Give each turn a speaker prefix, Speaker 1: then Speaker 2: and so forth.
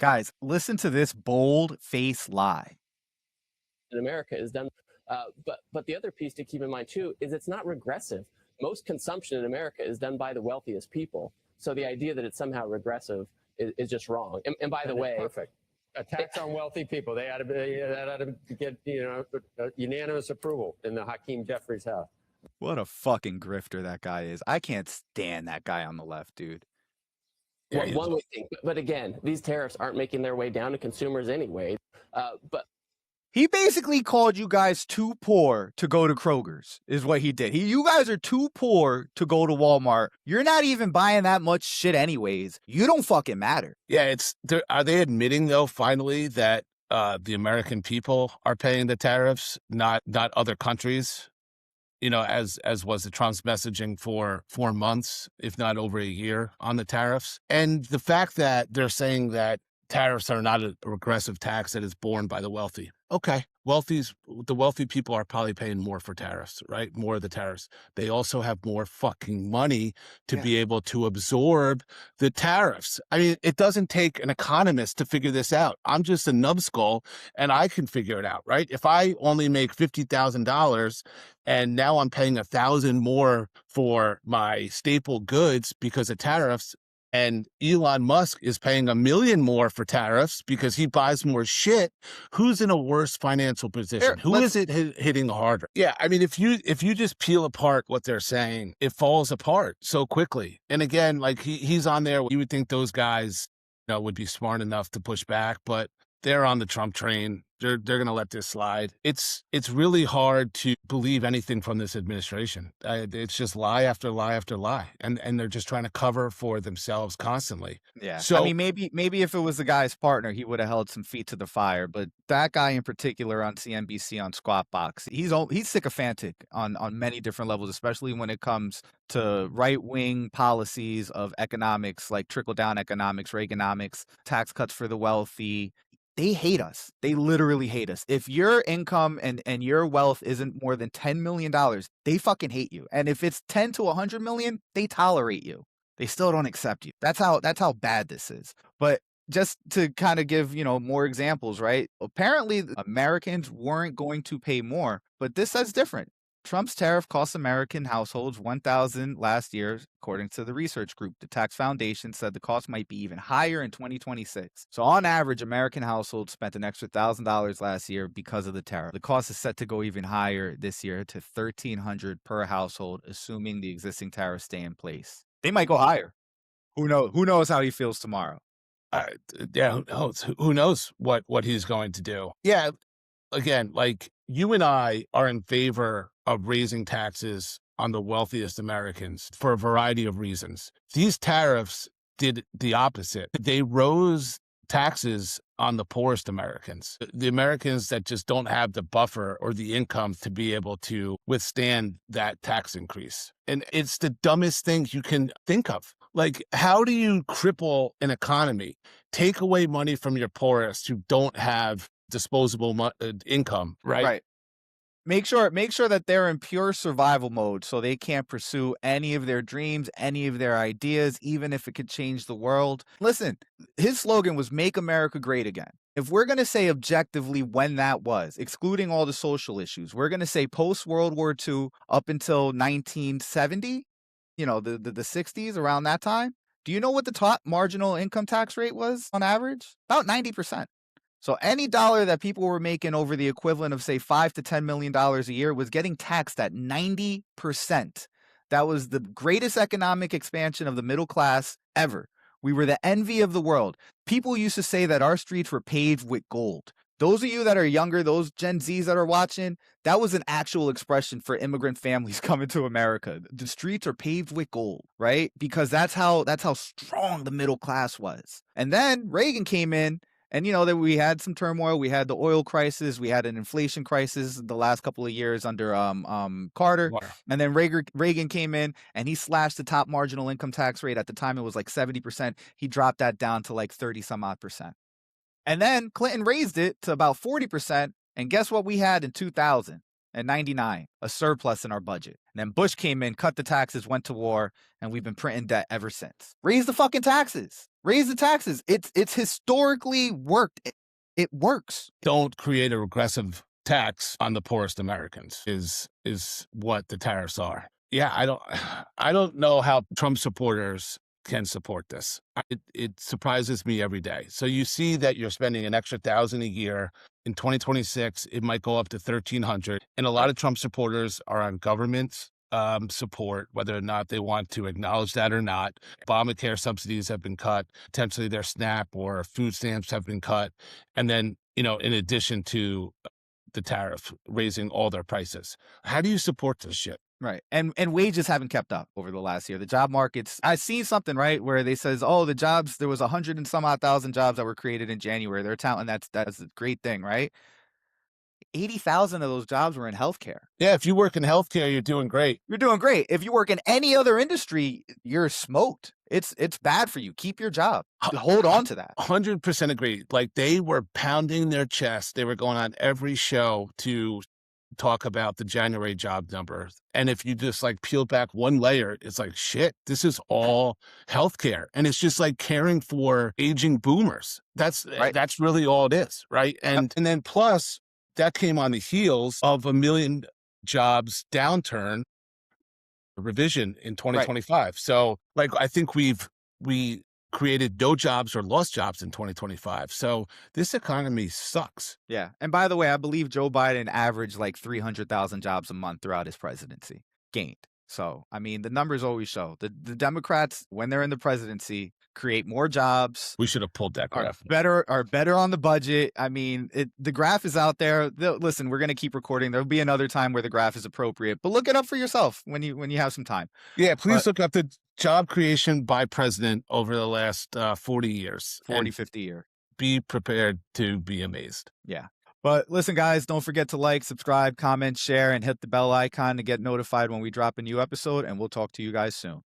Speaker 1: Guys, listen to this bold-faced lie.
Speaker 2: In America is done. But the other piece to keep in mind, too, is it's not regressive. Most consumption in America is done by the wealthiest people. So the idea that it's somehow regressive is just wrong. And by the way,
Speaker 3: perfect. A tax on wealthy people. That ought to get unanimous approval in the Hakeem Jeffries house.
Speaker 1: What a fucking grifter that guy is. I can't stand that guy on the left, dude.
Speaker 2: Yeah, one would think, but again, these tariffs aren't making their way down to consumers anyway. But
Speaker 1: he basically called you guys too poor to go to Kroger's, is what he did. You guys are too poor to go to Walmart. You're not even buying that much shit anyways. You don't fucking matter.
Speaker 4: Yeah, are they admitting, though, finally, that the American people are paying the tariffs, not other countries? As was the Trump's messaging for 4 months, if not over a year, on the tariffs. And the fact that they're saying that tariffs are not a regressive tax that is borne by the wealthy. Okay, the wealthy people are probably paying more for tariffs, right? More of the tariffs. They also have more fucking money to be able to absorb the tariffs. I mean, it doesn't take an economist to figure this out. I'm just a numbskull, and I can figure it out, right? If I only make $50,000 and now I'm paying $1,000 more for my staple goods because of tariffs, and Elon Musk is paying $1 million more for tariffs because he buys more shit, who's in a worse financial position? Who is it hitting harder? Yeah, I mean, if you just peel apart what they're saying, it falls apart so quickly. And again, like he's on there. You would think those guys, would be smart enough to push back, but they're on the Trump train. They're going to let this slide. It's really hard to believe anything from this administration. It's just lie after lie after lie, and they're just trying to cover for themselves constantly.
Speaker 1: Yeah.
Speaker 4: So
Speaker 1: I mean, maybe if it was the guy's partner, he would have held some feet to the fire. But that guy in particular on CNBC on Squawk Box, he's sycophantic on many different levels, especially when it comes to right-wing policies of economics like trickle-down economics, Reaganomics, tax cuts for the wealthy. They hate us. They literally hate us. If your income and your wealth isn't more than $10 million, they fucking hate you. And if it's 10 to 100 million, they tolerate you. They still don't accept you. That's how bad this is. But just to kind of give, more examples, right? Apparently, Americans weren't going to pay more, but this says different. Trump's tariff cost American households $1,000 last year, according to the research group. The Tax Foundation said the cost might be even higher in 2026. So on average, American households spent an extra $1,000 last year because of the tariff. The cost is set to go even higher this year to $1,300 per household, assuming the existing tariffs stay in place. They might go higher. Who knows? Who knows how he feels tomorrow?
Speaker 4: Yeah, who knows what he's going to do? Yeah, again, like you and I are in favor of raising taxes on the wealthiest Americans for a variety of reasons. These tariffs did the opposite. They rose taxes on the poorest Americans, the Americans that just don't have the buffer or the income to be able to withstand that tax increase. And it's the dumbest thing you can think of. Like, how do you cripple an economy, take away money from your poorest who don't have disposable income, right?
Speaker 1: Right. Make sure that they're in pure survival mode so they can't pursue any of their dreams, any of their ideas, even if it could change the world. Listen, his slogan was "Make America Great Again." If we're going to say objectively when that was, excluding all the social issues, we're going to say post-World War II up until 1970, the 60s, around that time. Do you know what the top marginal income tax rate was on average? About 90%. So any dollar that people were making over the equivalent of, say, $5 to $10 million a year was getting taxed at 90%. That was the greatest economic expansion of the middle class ever. We were the envy of the world. People used to say that our streets were paved with gold. Those of you that are younger, those Gen Zs that are watching, that was an actual expression for immigrant families coming to America. The streets are paved with gold, right? Because that's how strong the middle class was. And then Reagan came in. And, that we had some turmoil. We had the oil crisis. We had an inflation crisis the last couple of years under Carter.
Speaker 4: Wow.
Speaker 1: And then Reagan came in and he slashed the top marginal income tax rate. At the time, it was like 70%. He dropped that down to like 30 some odd percent. And then Clinton raised it to about 40%. And guess what we had in 2099? A surplus in our budget. And then Bush came in, cut the taxes, went to war, and we've been printing debt ever since. Raise the fucking taxes. Raise the taxes. It's historically worked. It works.
Speaker 4: Don't create a regressive tax on the poorest Americans is what the tariffs are. Yeah, I don't know how Trump supporters can support this. It surprises me every day. So you see that you're spending an extra $1,000 a year. In 2026, it might go up to $1,300. And a lot of Trump supporters are on government support, whether or not they want to acknowledge that or not. Obamacare subsidies have been cut. Potentially their SNAP or food stamps have been cut. And then, in addition to the tariff, raising all their prices. How do you support this shit?
Speaker 1: Right. And wages haven't kept up over the last year. The job markets, I seen something, right, where they says, oh, the jobs, there was 100 and some odd thousand jobs that were created in January. They're touting that's a great thing, right? 80,000 of those jobs were in healthcare.
Speaker 4: Yeah, if you work in healthcare, you're doing great.
Speaker 1: You're doing great. If you work in any other industry, you're smoked. It's bad for you. Keep your job. Hold on to that.
Speaker 4: 100% agree. Like, they were pounding their chest. They were going on every show to talk about the January job numbers. And if you just like peel back one layer, it's like, shit, this is all healthcare. And it's just like caring for aging boomers. That's really all it is. Right. And then plus that came on the heels of 1 million jobs downturn revision in 2025. Right. So like, I think we created no jobs or lost jobs in 2025. So this economy sucks.
Speaker 1: Yeah. And by the way, I believe Joe Biden averaged like 300,000 jobs a month throughout his presidency, gained. So, I mean, the numbers always show the Democrats, when they're in the presidency, create more jobs.
Speaker 4: We should have pulled that graph.
Speaker 1: Are better on the budget. I mean, the graph is out there. Listen, we're going to keep recording. There'll be another time where the graph is appropriate, but look it up for yourself when you have some time.
Speaker 4: Yeah, please look up the job creation by president over the last 40 years.
Speaker 1: 50 years.
Speaker 4: Be prepared to be amazed.
Speaker 1: Yeah. But listen, guys, don't forget to like, subscribe, comment, share, and hit the bell icon to get notified when we drop a new episode, and we'll talk to you guys soon.